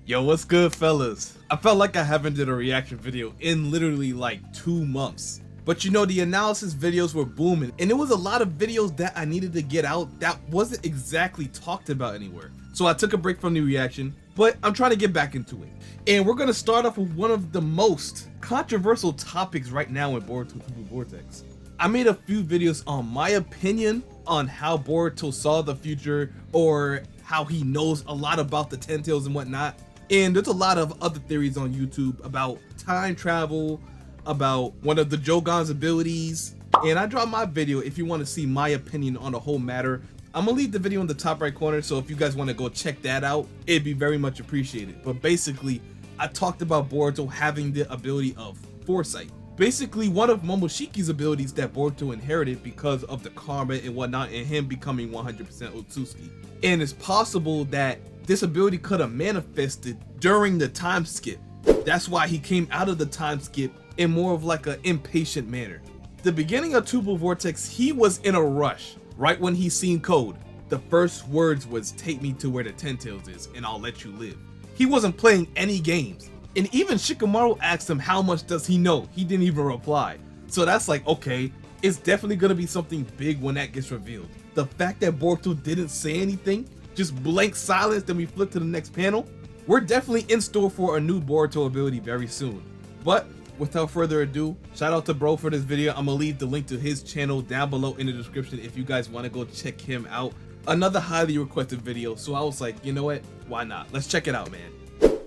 Yo, what's good, fellas? I felt like I haven't did a reaction video in literally like 2 months. But you know, the analysis videos were booming, and there was a lot of videos that I needed to get out that wasn't exactly talked about anywhere. So I took a break from the reaction, but I'm trying to get back into it. And we're gonna start off with one of the most controversial topics right now in Boruto TBV VORTEX. I made a few videos on my opinion on how Boruto saw the future, or how he knows a lot about the Ten Tails and whatnot. And there's a lot of other theories on YouTube about time travel, about one of the Jougan's abilities. And I dropped my video if you want to see my opinion on the whole matter. I'm gonna leave the video in the top right corner, so if you guys want to go check that out, it'd be very much appreciated. But basically, I talked about Boruto having the ability of Foresight. Basically, one of Momoshiki's abilities that Boruto inherited because of the karma and whatnot, and him becoming 100% Otsutsuki. And it's possible that this ability could have manifested during the time skip. That's why he came out of the time skip in more of like an impatient manner. The beginning of TBV VORTEX, he was in a rush. Right when he seen code, the first words was, "Take me to where the Ten Tails is and I'll let you live." He wasn't playing any games. And even Shikamaru asked him how much does he know. He didn't even reply. So that's like, okay, it's definitely gonna be something big when that gets revealed. The fact that Boruto didn't say anything, just blank silence, then we flip to the next panel, we're definitely in store for a new Boruto ability very soon. But without further ado, shout out to bro for this video. I'm gonna leave the link to his channel down below in the description if you guys want to go check him out. Another highly requested video, so I was like, you know what, why not? Let's check it out, man.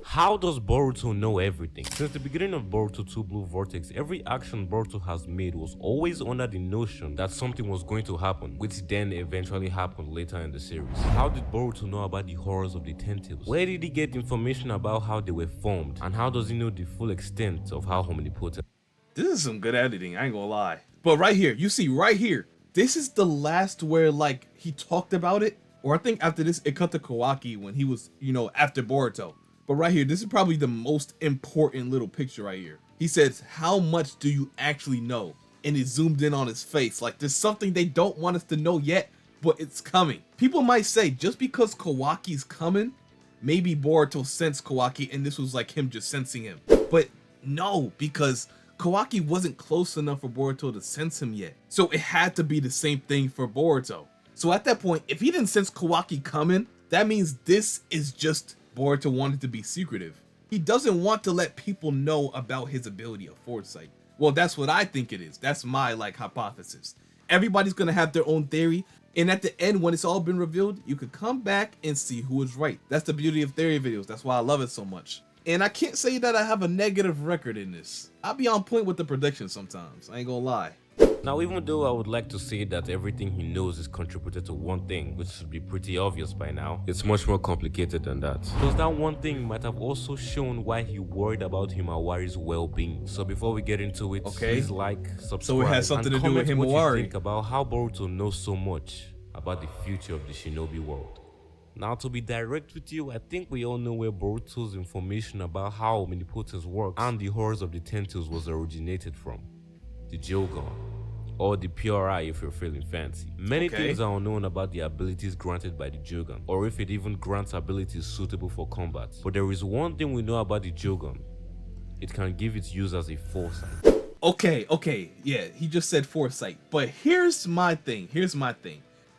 How does Boruto know everything? Since the beginning of Boruto TBV VORTEX, every action Boruto has made was always under the notion that something was going to happen, which then eventually happened later in the series. How did Boruto know about the horrors of the Ten Tails? Where did he get information about how they were formed? And how does he know the full extent of how omnipotent? This is some good editing, I ain't gonna lie. But right here, you see right here, this is the last where like he talked about it, or I think after this it cut to KAWAKI when he was, you know, after Boruto. But right here, this is probably the most important little picture right here. He says, "How much do you actually know?" And it zoomed in on his face. Like there's something they don't want us to know yet, but it's coming. People might say just because KAWAKI's coming, maybe Boruto sensed KAWAKI and this was like him just sensing him. But no, because KAWAKI wasn't close enough for Boruto to sense him yet. So it had to be the same thing for Boruto. So at that point, if he didn't sense KAWAKI coming, that means this is just Boruto wanted to be secretive. He doesn't want to let people know about his ability of Foresight. Well, that's what I think it is. That's my like hypothesis. Everybody's gonna have their own theory, and at the end, when it's all been revealed, you could come back and see who is right. That's the beauty of theory videos. That's why I love it so much. And I can't say that I have a negative record in this. I'll be on point with the predictions sometimes. I ain't gonna lie. Now, even though I would like to say that everything he knows is contributed to one thing, which should be pretty obvious by now, it's much more complicated than that. Because that one thing might have also shown why he worried about Himawari's well-being. So before we get into it, please like, subscribe, so it has something and to do with comment what Himawari. you think about how Boruto knows so much about the future of the Shinobi world. Now, to be direct with you, I think we all know where Boruto's information about how omnipotence works and the horrors of the Ten Tails was originated from. The Jougan, or the PRI if you're feeling fancy. Many things are unknown about the abilities granted by the Jougan, or if it even grants abilities suitable for combat. But there is one thing we know about the Jougan. It can give its users a foresight. Okay, yeah, he just said Foresight. But here's my thing,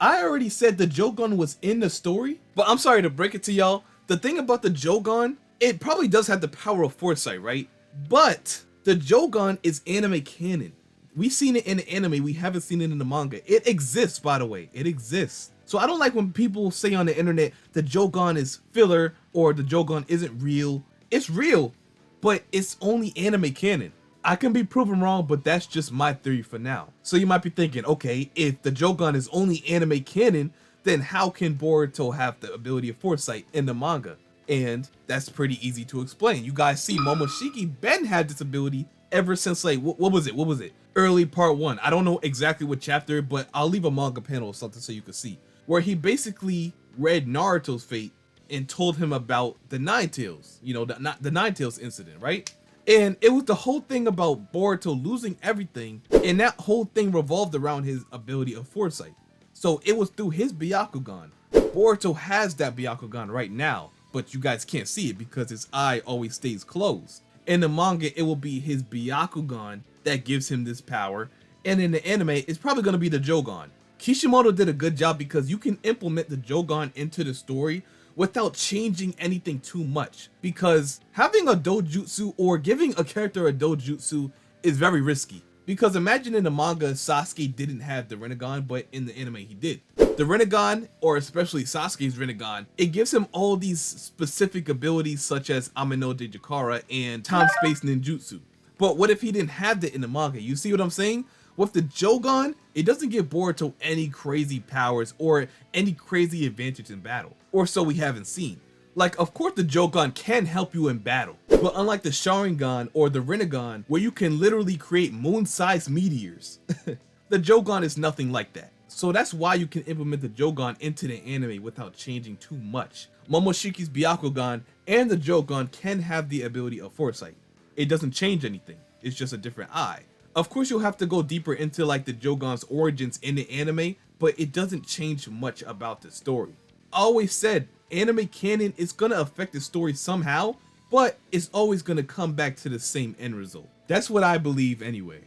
I already said the Jougan was in the story, but I'm sorry to break it to y'all. The thing about the Jougan, it probably does have the power of Foresight, right? But the Jougan is anime canon. We've seen it in the anime, we haven't seen it in the manga. It exists, by the way, it exists. So I don't like when people say on the internet the Jougan is filler or the Jougan isn't real. It's real, but it's only anime canon. I can be proven wrong, but that's just my theory for now. So you might be thinking, okay, if the Jougan is only anime canon, then how can Boruto have the ability of Foresight in the manga? And that's pretty easy to explain. You guys see Momoshiki Ben had this ability ever since like, what was it? Early part 1. I don't know exactly what chapter, but I'll leave a manga panel or something so you can see. Where he basically read Naruto's fate and told him about the Nine Tails, you know, the Nine Tails incident, right? And it was the whole thing about Boruto losing everything, and that whole thing revolved around his ability of Foresight. So it was through his Byakugan. Boruto has that Byakugan right now. but you guys can't see it because his eye always stays closed. In the manga, it will be his Byakugan that gives him this power, and in the anime, it's probably going to be the Jougan. Kishimoto did a good job because you can implement the Jougan into the story without changing anything too much, because having a dojutsu or giving a character a dojutsu is very risky. Because imagine in the manga, Sasuke didn't have the Rinnegan, but in the anime he did. The Rinnegan, or especially Sasuke's Rinnegan, it gives him all these specific abilities such as Amado de Jakara and time-space ninjutsu. But what if he didn't have that in the manga? You see what I'm saying? With the Jougan, it doesn't give Boruto any crazy powers or any crazy advantage in battle, or so we haven't seen. Like, of course the Jougan can help you in battle, but unlike the Sharingan or the Rinnegan, where you can literally create moon-sized meteors, the Jougan is nothing like that. So that's why you can implement the Jougan into the anime without changing too much. Momoshiki's Byakugan and the Jougan can have the ability of Foresight. It doesn't change anything, it's just a different eye. Of course you'll have to go deeper into like the Jougan's origins in the anime, but it doesn't change much about the story. I always said, anime canon is gonna affect the story somehow, but it's always gonna come back to the same end result. That's what I believe anyway.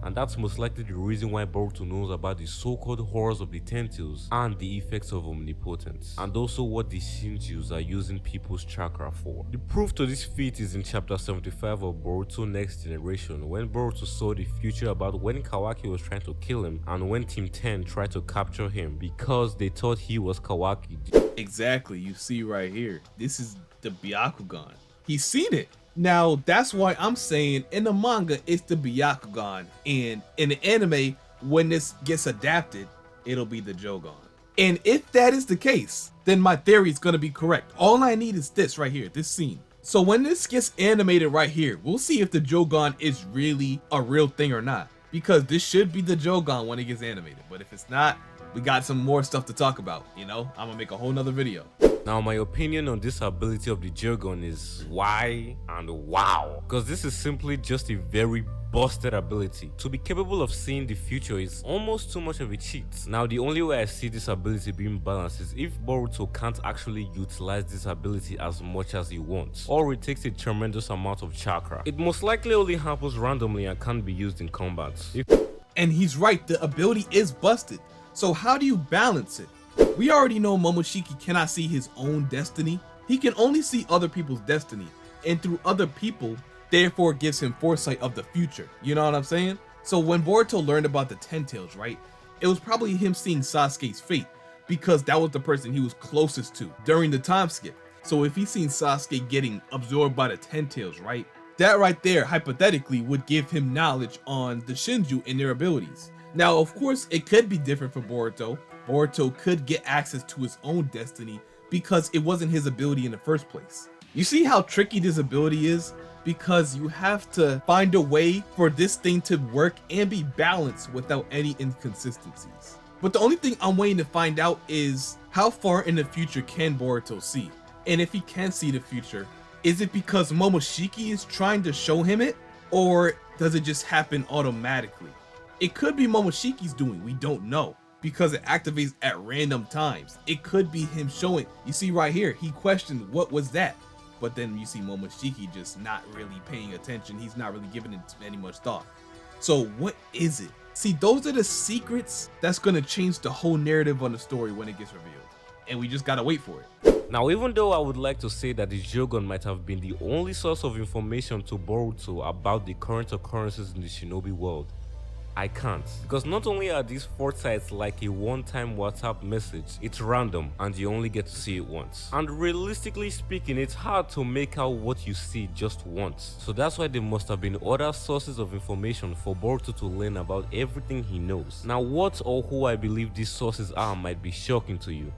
And that's most likely the reason why Boruto knows about the so-called horrors of the Tentacles and the effects of omnipotence, and also what the Shinjus are using people's chakra for. The proof to this feat is in chapter 75 of Boruto Next Generation, when Boruto saw the future about when Kawaki was trying to kill him and when Team 10 tried to capture him because they thought he was Kawaki. Exactly, you see right here, this is the Byakugan. He's seen it. Now, that's why I'm saying in the manga, it's the Byakugan, and in the anime, when this gets adapted, it'll be the Jougan. And if that is the case, then my theory is gonna be correct. All I need is this right here, this scene. So when this gets animated right here, we'll see if the Jougan is really a real thing or not. Because this should be the Jougan when it gets animated, but if it's not, we got some more stuff to talk about, you know? I'm gonna make a whole nother video. Now, my opinion on this ability of the Jougan is why and wow, because this is simply just a very busted ability. To be capable of seeing the future is almost too much of a cheat. Now, the only way I see this ability being balanced is if Boruto can't actually utilize this ability as much as he wants, or it takes a tremendous amount of chakra. It most likely only happens randomly and can't be used in combat. And he's right, the ability is busted. So how do you balance it? We already know Momoshiki cannot see his own destiny. He can only see other people's destiny, and through other people, therefore gives him foresight of the future. You know what I'm saying? So when Boruto learned about the Ten Tails, right? It was probably him seeing Sasuke's fate, because that was the person he was closest to during the time skip. So if he's seen Sasuke getting absorbed by the Ten Tails, right? That right there, hypothetically, would give him knowledge on the Shinju and their abilities. Now, of course, it could be different for Boruto. Boruto could get access to his own destiny because it wasn't his ability in the first place. You see how tricky this ability is? Because you have to find a way for this thing to work and be balanced without any inconsistencies. But the only thing I'm waiting to find out is how far in the future can Boruto see? And if he can see the future, is it because Momoshiki is trying to show him it? Or does it just happen automatically? It could be Momoshiki's doing, we don't know, because it activates at random times. It could be him showing. You see right here, he questioned what was that, but then you see Momoshiki just not really paying attention. He's not really giving it any much thought. So what is it? See, those are the secrets that's gonna change the whole narrative on the story when it gets revealed, and we just gotta wait for it. Now, even though I would like to say that the Jougan might have been the only source of information to Boruto about the current occurrences in the Shinobi world, I can't, because not only are these foresights like a one-time WhatsApp message, it's random and you only get to see it once. And realistically speaking, it's hard to make out what you see just once. So that's why there must have been other sources of information for Boruto to learn about everything he knows. Now, what or who I believe these sources are might be shocking to you.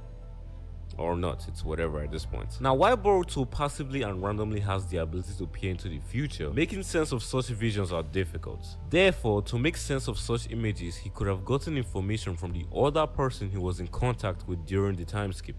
Or not, it's whatever at this point. Now, while Boruto passively and randomly has the ability to peer into the future, making sense of such visions are difficult. Therefore, to make sense of such images, he could have gotten information from the other person he was in contact with during the time skip.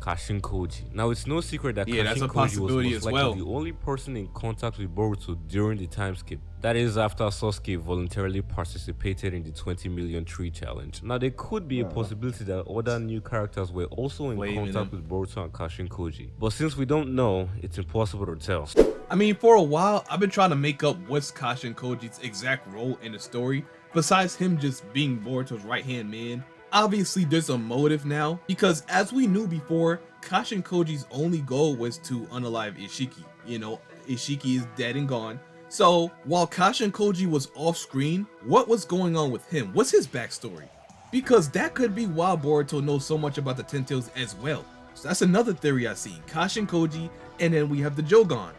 Kashin Koji. Now, it's no secret that Yeah, that's Kashin a Koji was possibility most as likely well. the only person in contact with Boruto during the time skip. That is after Sasuke voluntarily participated in the 20 million tree challenge. Now, there could be a possibility that other new characters were also in contact with Boruto and Kashin Koji. But since we don't know, it's impossible to tell. I mean, for a while, I've been trying to make up what's Kashin Koji's exact role in the story, besides him just being Boruto's right-hand man. Obviously, there's a motive now, because as we knew before, Kashin Koji's only goal was to unalive Ishiki. You know, Ishiki is dead and gone. So, while Kashin Koji was off screen, what was going on with him? What's his backstory? Because that could be why Boruto knows so much about the Ten Tails as well. So that's another theory I've seen. Kashin Koji, and then we have the Jougan.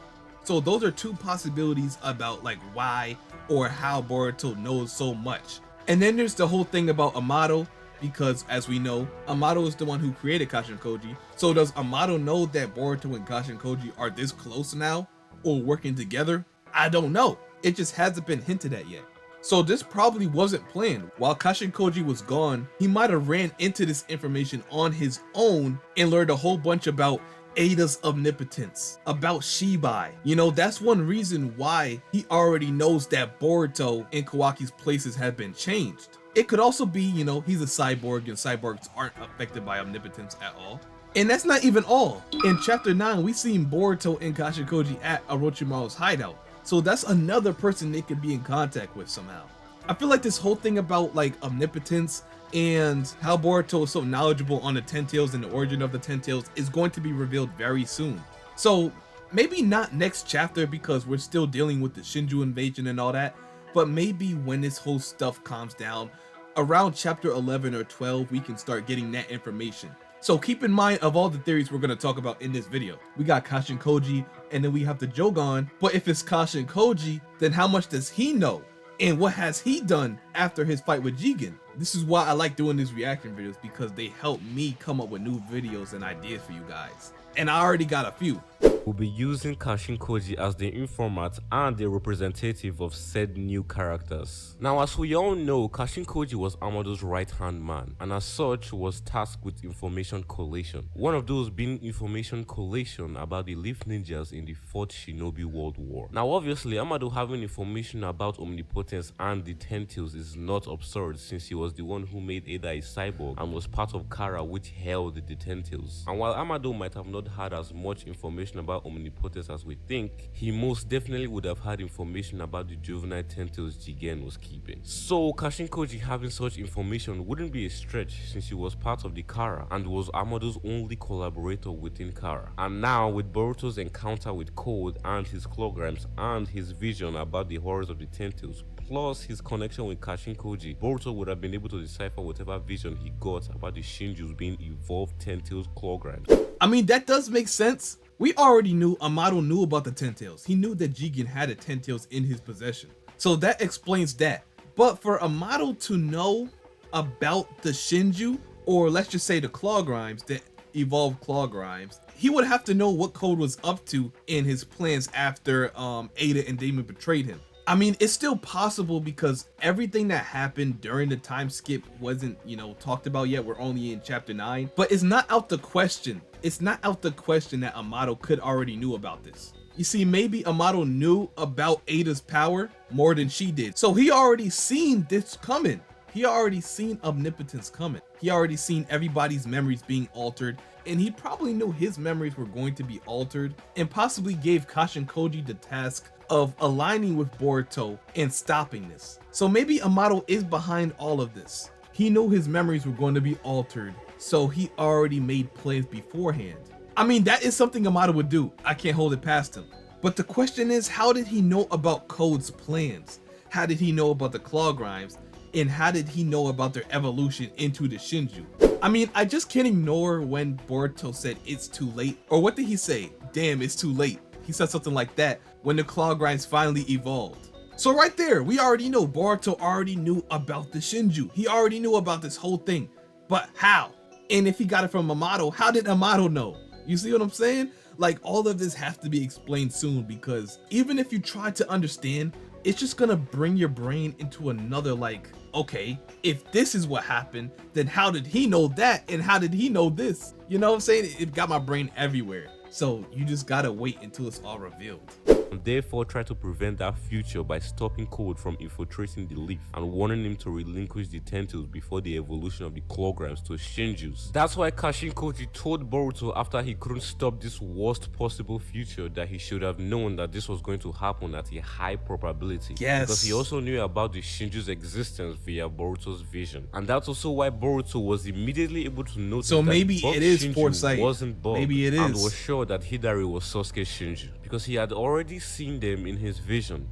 So those are two possibilities about like why or how Boruto knows so much. And then there's the whole thing about Amado, because as we know, Amado is the one who created Kashin Koji. So does Amado know that Boruto and Kashin Koji are this close now or working together? I don't know. It just hasn't been hinted at yet. So this probably wasn't planned. While Kashin Koji was gone, he might have ran into this information on his own and learned a whole bunch about Ada's omnipotence, about Shibai. You know, that's one reason why he already knows that Boruto and Kawaki's places have been changed. It could also be, you know, he's a cyborg and cyborgs aren't affected by omnipotence at all. And that's not even all. In chapter 9, we seen Boruto and Kashin Koji at Orochimaru's hideout. So that's another person they could be in contact with somehow. I feel like this whole thing about like omnipotence and how Boruto is so knowledgeable on the Ten Tails and the origin of the Ten Tails is going to be revealed very soon. So maybe not next chapter because we're still dealing with the Shinju invasion and all that, but maybe when this whole stuff calms down, around chapter 11 or 12, we can start getting that information. So keep in mind of all the theories we're going to talk about in this video. We got Kashin Koji and then we have the Jougan, but if it's Kashin Koji, then how much does he know? And what has he done after his fight with Jougan? This is why I like doing these reaction videos, because they help me come up with new videos and ideas for you guys. And I already got a few. We'll be using Kashin Koji as the informant and the representative of said new characters. Now, as we all know, Kashin Koji was Amado's right-hand man, and as such was tasked with information collation. One of those being information collation about the Leaf Ninjas in the 4th Shinobi World War. Now, obviously, Amado having information about omnipotence and the Ten Tails is not absurd, since he was the one who made Ada a cyborg and was part of Kara, which held the Ten Tails. And while Amado might have not had as much information about omnipotence as we think, he most definitely would have had information about the juvenile Ten Tails Jougan was keeping. So Kashin Koji having such information wouldn't be a stretch, since he was part of the Kara and was Amado's only collaborator within Kara. And now with Boruto's encounter with Code and his clograms and his vision about the horrors of the Ten Tails, plus his connection with Kashin Koji, Boruto would have been able to decipher whatever vision he got about the Shinjus being evolved Ten Tails clograms. I mean, that does make sense. We already knew Amado knew about the Ten Tails. He knew that Jougan had a Ten Tails in his possession. So that explains that. But for Amado to know about the Shinju, or let's just say the clograms, the evolved clograms, he would have to know what Code was up to in his plans after Ada and Damon betrayed him. I mean, it's still possible because everything that happened during the time skip wasn't, you know, talked about yet. We're only in chapter 9, but it's not out the question. It's not out the question that Amado could already knew about this. You see, maybe Amado knew about Ada's power more than she did. So he already seen this coming. He already seen omnipotence coming. He already seen everybody's memories being altered, and he probably knew his memories were going to be altered, and possibly gave Kashin Koji the task of aligning with Boruto and stopping this. So maybe Amado is behind all of this. He knew his memories were going to be altered, so he already made plans beforehand. I mean, that is something Amado would do. I can't hold it past him. But the question is, how did he know about Code's plans? How did he know about the clograms? And how did he know about their evolution into the Shinju? I mean, I just can't ignore when Boruto said it's too late. Or what did he say? Damn, it's too late. He said something like that when the clograms finally evolved. So right there, we already know Boruto already knew about the Shinju. He already knew about this whole thing. But how? And if he got it from Amado, how did Amado know? You see what I'm saying? Like, all of this has to be explained soon, because even if you try to understand, it's just gonna bring your brain into another, like, okay, if this is what happened, then how did he know that? And how did he know this? You know what I'm saying? It got my brain everywhere. So you just gotta wait until it's all revealed. And therefore try to prevent that future by stopping Code from infiltrating the leaf and warning him to relinquish the Tentacles before the evolution of the Clawgrams to Shinjus. That's why Kashin Koji told Boruto after he couldn't stop this worst possible future that he should have known that this was going to happen at a high probability. Yes. Because he also knew about the Shinju's existence via Boruto's vision. And that's also why Boruto was immediately able to notice so that maybe Bob it is Shinju foresight. wasn't Bob, Maybe it is. and was sure that Hidari was Sasuke Shinju because he had already seen them in his vision.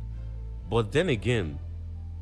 But then again,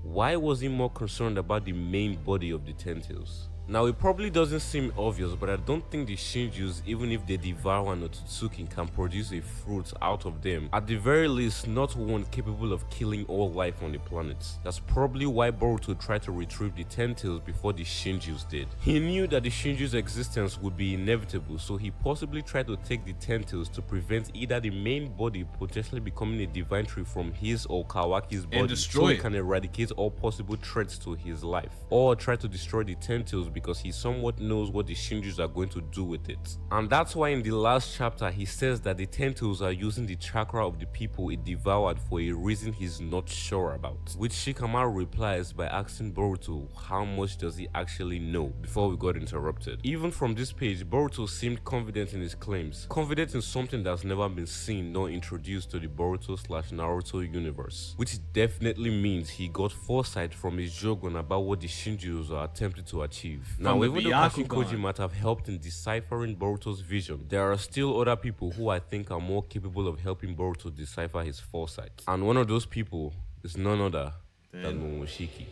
why was he more concerned about the main body of the Tentacles? Now, it probably doesn't seem obvious, but I don't think the Shinjus, even if they devour an Otsutsuki, can produce a fruit out of them. At the very least, not one capable of killing all life on the planet. That's probably why Boruto tried to retrieve the Tentacles before the Shinjus did. He knew that the Shinjus' existence would be inevitable, so he possibly tried to take the Tentacles to prevent either the main body potentially becoming a divine tree from his or Kawaki's body, destroy so he it. can eradicate all possible threats to his life, or try to destroy the Tentacles because he somewhat knows what the Shinjus are going to do with it. And that's why in the last chapter he says that the Tentacles are using the chakra of the people it devoured for a reason he's not sure about, which Shikamaru replies by asking Boruto how much does he actually know before we got interrupted. Even from this page, Boruto seemed confident in his claims, confident in something that's never been seen nor introduced to the Boruto/Naruto universe, which definitely means he got foresight from his Jougan about what the Shinjus are attempting to achieve. Now, even though Kashin Koji might have helped in deciphering Boruto's vision, there are still other people who I think are more capable of helping Boruto decipher his foresight. And one of those people is none other than Momoshiki.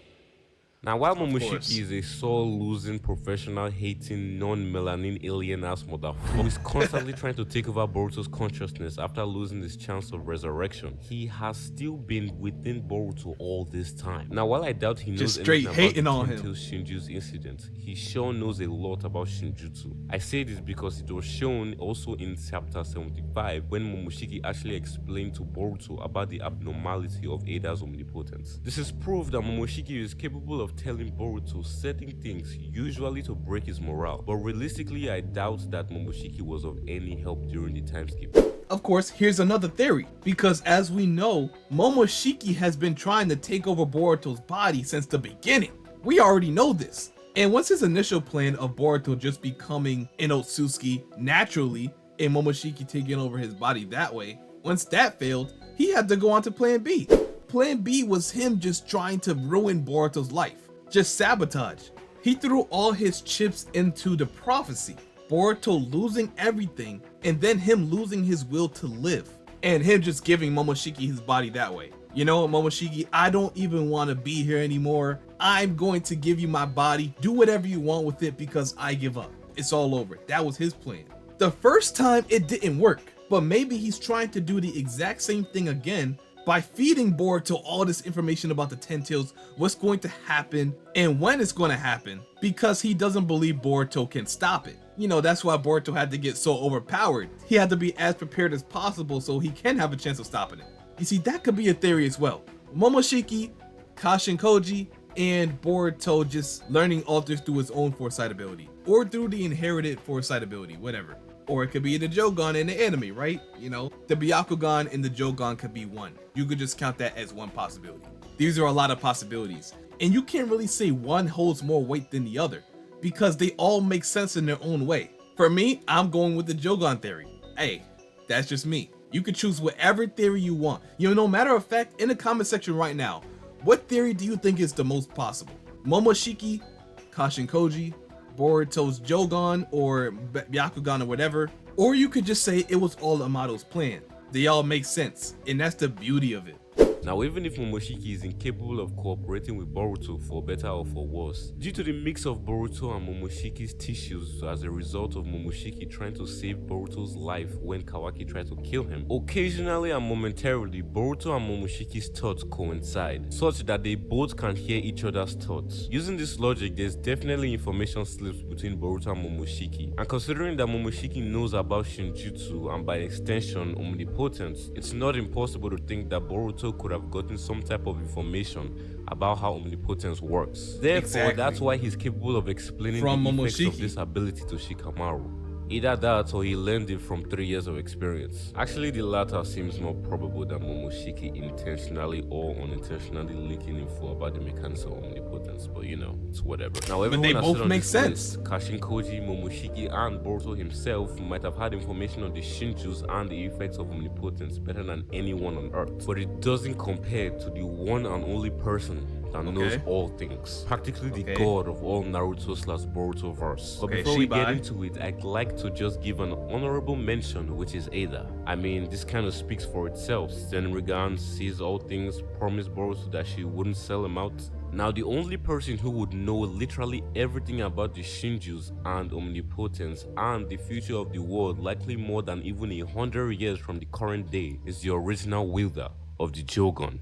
Now, while Momoshiki is a soul-losing, professional-hating, non-melanin alien-ass motherfucker who is constantly trying to take over Boruto's consciousness after losing his chance of resurrection, he has still been within Boruto all this time. Now, while I doubt he knows Just straight anything hating about on the him. Shinju's incident, he sure knows a lot about Shinjutsu. I say this because it was shown also in chapter 75 when Momoshiki actually explained to Boruto about the abnormality of Ada's omnipotence. This is proof that Momoshiki is capable of telling Boruto certain things, usually to break his morale, but realistically I doubt that Momoshiki was of any help during the time skip. Of course, here's another theory, because as we know, Momoshiki has been trying to take over Boruto's body since the beginning. We already know this. And once his initial plan of Boruto just becoming an Otsutsuki naturally and Momoshiki taking over his body that way, once that failed, he had to go on to plan B. Plan B was him just trying to ruin Boruto's life. Just sabotage. He threw all his chips into the prophecy. Boruto losing everything and then him losing his will to live. And him just giving Momoshiki his body that way. You know what, Momoshiki, I don't even want to be here anymore. I'm going to give you my body. Do whatever you want with it because I give up. It's all over. That was his plan. The first time it didn't work, but maybe he's trying to do the exact same thing again by feeding Boruto all this information about the Ten Tails, what's going to happen and when it's going to happen, because he doesn't believe Boruto can stop it. You know, that's why Boruto had to get so overpowered. He had to be as prepared as possible so he can have a chance of stopping it. You see, that could be a theory as well. Momoshiki, Kashin Koji, and Boruto just learning all this through his own foresight ability, or through the inherited foresight ability, whatever. Or it could be the Jougan in the anime, right? You know, the Byakugan and the Jougan could be one. You could just count that as one possibility. These are a lot of possibilities. And you can't really say one holds more weight than the other because they all make sense in their own way. For me, I'm going with the Jougan theory. Hey, that's just me. You can choose whatever theory you want. You know, no matter of fact, in the comment section right now, what theory do you think is the most possible? Momoshiki, Kashin Koji, Boruto's Jougan, or Byakugan, or whatever? Or you could just say it was all Amado's plan. They all make sense, and that's the beauty of it. Now, even if Momoshiki is incapable of cooperating with Boruto for better or for worse, due to the mix of Boruto and Momoshiki's tissues as a result of Momoshiki trying to save Boruto's life when Kawaki tried to kill him, occasionally and momentarily, Boruto and Momoshiki's thoughts coincide, such that they both can hear each other's thoughts. Using this logic, there's definitely information slips between Boruto and Momoshiki, and considering that Momoshiki knows about Shinjutsu and by extension omnipotence, it's not impossible to think that Boruto could have gotten some type of information about how omnipotence works. Therefore, that's why he's capable of explaining the effects of this ability to Shikamaru. Either that or he learned it from 3 years of experience. Actually, the latter seems more probable than Momoshiki intentionally or unintentionally leaking info about the mechanics of omnipotence, but you know, it's whatever. Now, everyone they has both said on make this sense. list, Kashin Koji, Momoshiki, and Boruto himself might have had information on the Shinjus and the effects of omnipotence better than anyone on Earth, but it doesn't compare to the one and only person that knows all things, practically the god of all Naruto/Boruto verse. But before we get into it, I'd like to just give an honorable mention, which is Ada. I mean, this kind of speaks for itself. Senrigan sees all things, promised Boruto that she wouldn't sell him out. Now, the only person who would know literally everything about the Shinjus and omnipotence and the future of the world, likely more than even 100 years from the current day, is the original wielder of the Jougan,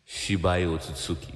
Shibai Otsutsuki.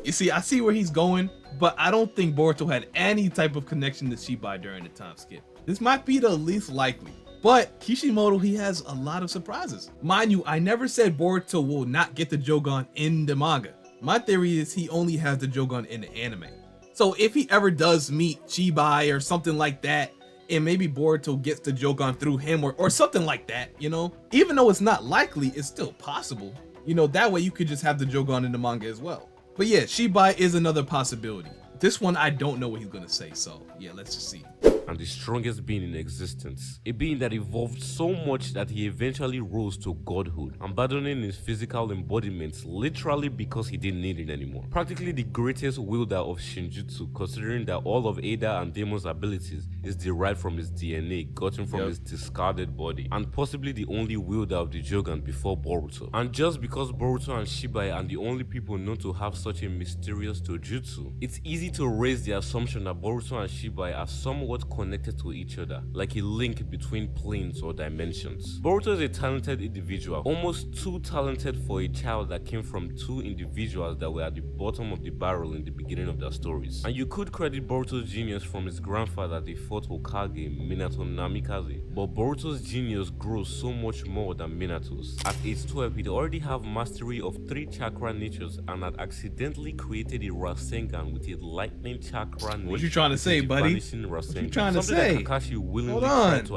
You see, I see where he's going, but I don't think Boruto had any type of connection to Shibai during the time skip. This might be the least likely, but Kishimoto, he has a lot of surprises. Mind you, I never said Boruto will not get the Jougan in the manga. My theory is he only has the Jougan in the anime. So if he ever does meet Shibai or something like that, and maybe Boruto gets the Jougan through him or something like that, you know? Even though it's not likely, it's still possible. You know, that way you could just have the Jougan in the manga as well. But yeah, Shibai is another possibility. This one, I don't know what he's gonna say, so yeah, let's just see. And the strongest being in existence, a being that evolved so much that he eventually rose to godhood, abandoning his physical embodiments literally because he didn't need it anymore. Practically the greatest wielder of Shinjutsu, considering that all of Ada and Damon's abilities is derived from his DNA gotten from his discarded body, and possibly the only wielder of the Jougan before Boruto. And just because Boruto and Shibai are the only people known to have such a mysterious Tojutsu, it's easy to raise the assumption that Boruto and Shibai are somewhat connected to each other, like a link between planes or dimensions. Boruto is a talented individual, almost too talented for a child that came from two individuals that were at the bottom of the barrel in the beginning of their stories. And you could credit Boruto's genius from his grandfather, the fourth Hokage, Minato Namikaze, but Boruto's genius grows so much more than Minato's. At age 12, he'd already have mastery of 3 chakra natures and had accidentally created a Rasengan with a lightning chakra nature. What you trying to say, buddy? What you trying to say? That Kakashi willingly tried to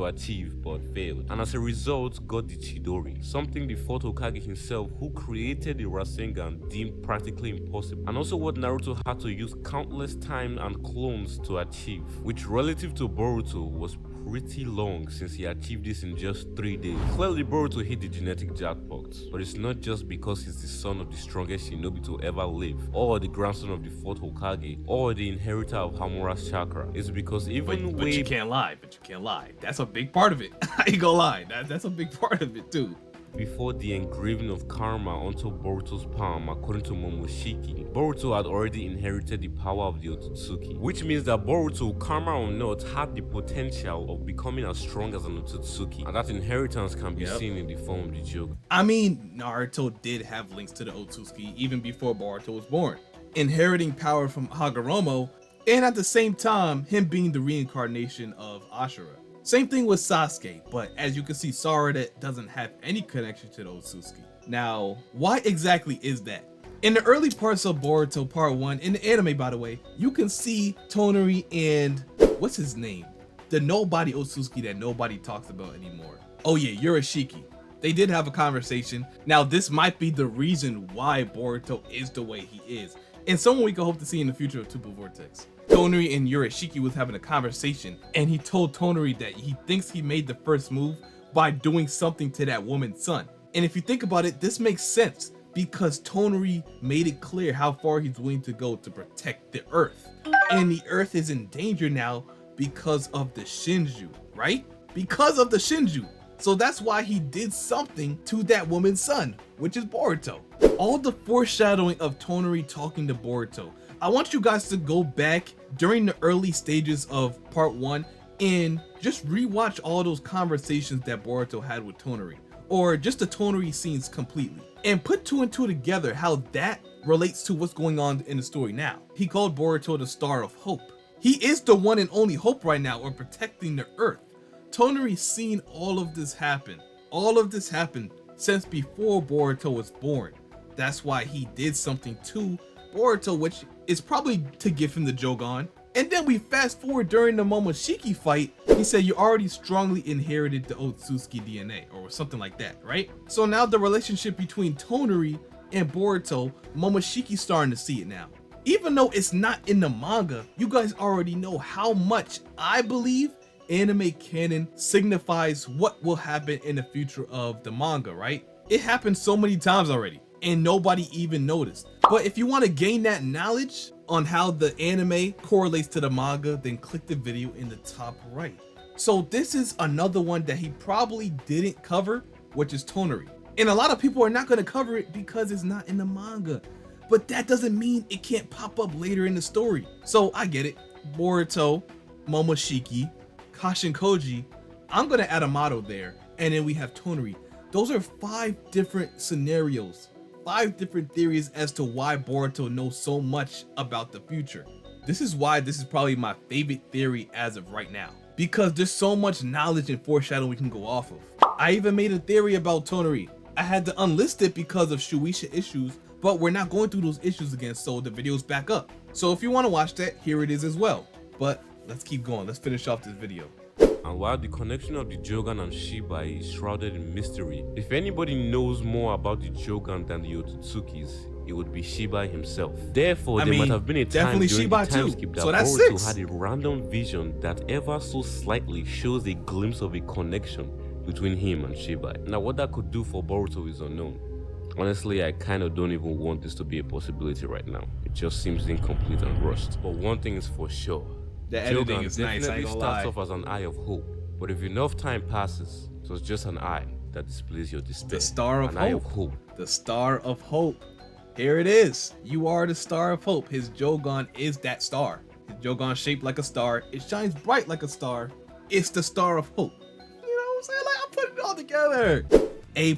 achieve but failed. And as a result, got the Chidori, something the fourth Hokage himself, who created the Rasengan, deemed practically impossible, and also what Naruto had to use countless times and clones to achieve, which relative to Boruto was pretty long since he achieved this in just 3 days. Clearly Boruto hit the genetic jackpot, but it's not just because he's the son of the strongest shinobi to ever live, or the grandson of the fourth Hokage, or the inheritor of Hamura's chakra. It's because even but you can't lie, that's a big part of it. I ain't gonna lie, that's a big part of it too. Before the engraving of karma onto Boruto's palm, according to Momoshiki, Boruto had already inherited the power of the Otsutsuki, which means that Boruto, karma or not, had the potential of becoming as strong as an Otsutsuki, and that inheritance can be seen in the form of the Jougan. I mean, Naruto did have links to the Otsutsuki even before Boruto was born, inheriting power from Hagoromo, and at the same time, him being the reincarnation of Ashura. Same thing with Sasuke, but as you can see, Sarada doesn't have any connection to the Otsutsuki. Now, why exactly is that? In the early parts of Boruto Part 1, in the anime by the way, you can see Toneri and, what's his name? The nobody Otsutsuki that nobody talks about anymore. Oh yeah, Urashiki. They did have a conversation. Now this might be the reason why Boruto is the way he is, and someone we can hope to see in the future of Tuple Vortex. Toneri and Urashiki was having a conversation, and he told Toneri that he thinks he made the first move by doing something to that woman's son. And if you think about it, this makes sense because Toneri made it clear how far he's willing to go to protect the Earth. And the Earth is in danger now because of the Shinju, right? Because of the Shinju. So that's why he did something to that woman's son, which is Boruto. All the foreshadowing of Toneri talking to Boruto. I want you guys to go back during the early stages of Part 1 and just rewatch all those conversations that Boruto had with Toneri, or just the Toneri scenes completely, and put 2 and 2 together how that relates to what's going on in the story now. He called Boruto the Star of Hope. He is the one and only hope right now of protecting the Earth. Toneri's seen all of this happen. All of this happened since before Boruto was born. That's why he did something to Boruto, which is probably to give him the Jougan, And then we fast forward during the Momoshiki fight, he said you already strongly inherited the Otsutsuki DNA or something like that, right? So now the relationship between Toneri and Boruto, Momoshiki's starting to see it now. Even though it's not in the manga, you guys already know how much I believe anime canon signifies what will happen in the future of the manga, right? It happened so many times already and nobody even noticed. But if you want to gain that knowledge on how the anime correlates to the manga, then click the video in the top right. So this is another one that he probably didn't cover, which is Toneri. And a lot of people are not going to cover it because it's not in the manga. But that doesn't mean it can't pop up later in the story. So I get it. Boruto, Momoshiki, Kashin Koji. I'm going to add Amado there. And then we have Toneri. Those are 5 different scenarios. 5 different theories as to why Boruto knows so much about the future. This is why this is probably my favorite theory as of right now. Because there's so much knowledge and foreshadowing we can go off of. I even made a theory about Toneri. I had to unlist it because of Shueisha issues, but we're not going through those issues again, so the video's back up. So if you want to watch that, here it is as well. But let's keep going. Let's finish off this video. And while the connection of the Jougan and Shibai is shrouded in mystery, if anybody knows more about the Jougan than the Otsutsukis, it would be Shibai himself. Therefore, there might have been a time during the TIMESKIP that Boruto had a random vision that ever so slightly shows a glimpse of a connection between him and Shibai. Now, what that could do for Boruto is unknown. Honestly, I kind of don't even want this to be a possibility right now. It just seems incomplete and rushed. But one thing is for sure. The editing is nice, I ain't gonna lie. Starts off as an eye of hope, but if enough time passes, so it's just an eye that displays your despair. The star of an hope. Eye of hope. The star of hope. Here it is. You are the star of hope. His Jougan is that star. His Jougan shaped like a star. It shines bright like a star. It's the star of hope. You know what I'm saying? Like, I'm putting it all together. A+.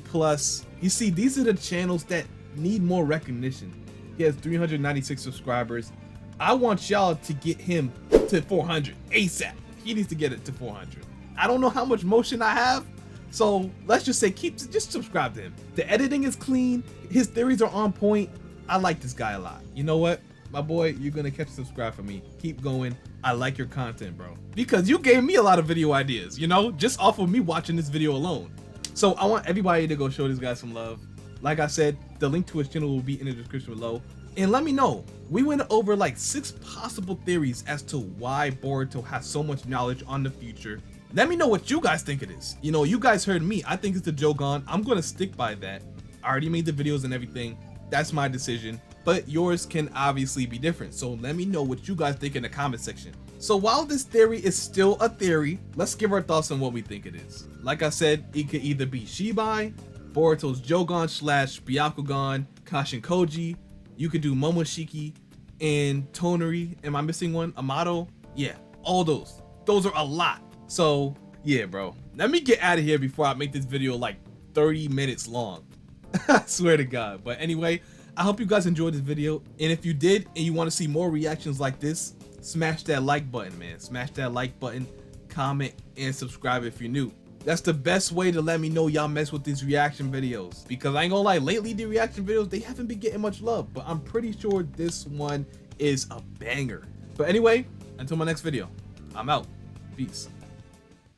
You see, these are the channels that need more recognition. He has 396 subscribers. I want y'all to get him to 400 ASAP. He needs to get it to 400. I don't know how much motion I have, so let's just say just subscribe to him. The editing is clean. His theories are on point. I like this guy a lot. You know what, my boy, you're gonna catch a subscribe for me. Keep going. I like your content, bro, because you gave me a lot of video ideas, you know, just off of me watching this video alone. So I want everybody to go show this guy some love. Like I said, the link to his channel will be in the description below. And let me know. We went over like 6 possible theories as to why Boruto has so much knowledge on the future. Let me know what you guys think it is. You know, you guys heard me. I think it's the Jougan. I'm gonna stick by that. I already made the videos and everything. That's my decision. But yours can obviously be different. So let me know what you guys think in the comment section. So while this theory is still a theory, let's give our thoughts on what we think it is. Like I said, it could either be Shibai, Boruto's Jougan / Byakugan, Kashin Koji. You could do Momoshiki and Toneri. Am I missing one? Amado? Yeah, all those. Those are a lot. So yeah, bro. Let me get out of here before I make this video like 30 minutes long. I swear to God. But anyway, I hope you guys enjoyed this video. And if you did and you want to see more reactions like this, smash that like button, man. Smash that like button, comment, and subscribe if you're new. That's the best way to let me know y'all mess with these reaction videos, because I ain't gonna lie, lately the reaction videos, they haven't been getting much love, but I'm pretty sure this one is a banger. But anyway, until my next video, I'm out. Peace.